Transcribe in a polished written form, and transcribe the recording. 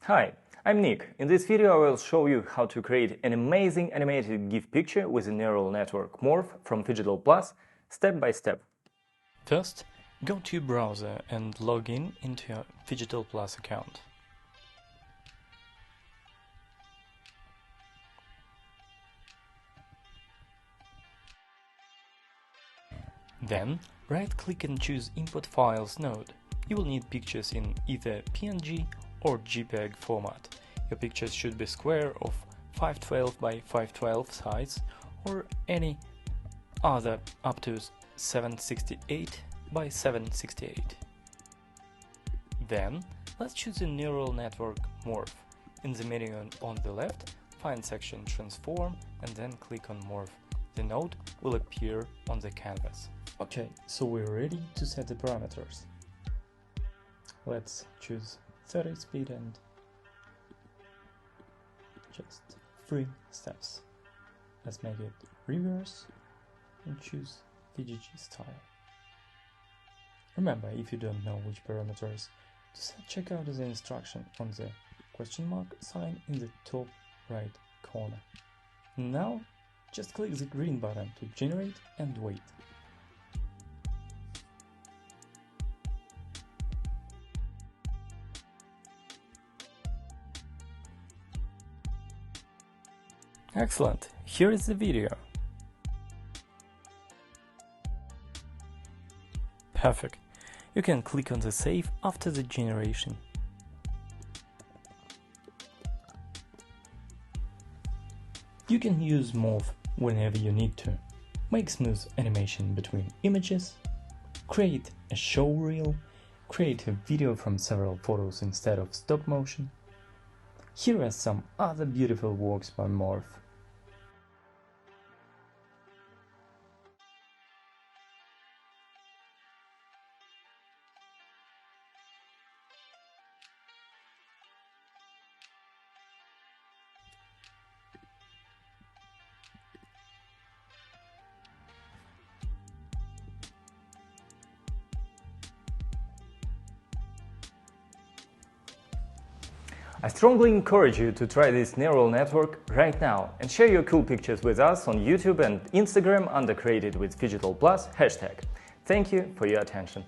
Hi, I'm Nick. In this video I will show you how to create an amazing animated GIF picture with a neural network Morph from Phygital Plus, step by step. First, go to your browser and log in into your Phygital Plus account. Then, right-click and choose Import Files node. You will need pictures in either PNG or JPEG format. Your pictures should be square of 512 by 512 size or any other up to 768 by 768. Then, let's choose a neural network Morph. In the menu on the left, find section Transform and then click on Morph. The node will appear on the canvas. Okay, so we're ready to set the parameters. Let's choose 30 speed and just 3 steps. Let's make it reverse and choose VGG style. Remember, if you don't know which parameters to set, check out the instruction on the question mark sign in the top right corner. Now, just click the green button to generate and wait. Excellent! Here is the video. Perfect. You can click on the save after the generation. You can use Morph whenever you need to. Make smooth animation between images, create a show reel, create a video from several photos instead of stop motion. Here are some other beautiful works by Morph. I strongly encourage you to try this neural network right now and share your cool pictures with us on YouTube and Instagram under Created with Phygital Plus hashtag. Thank you for your attention.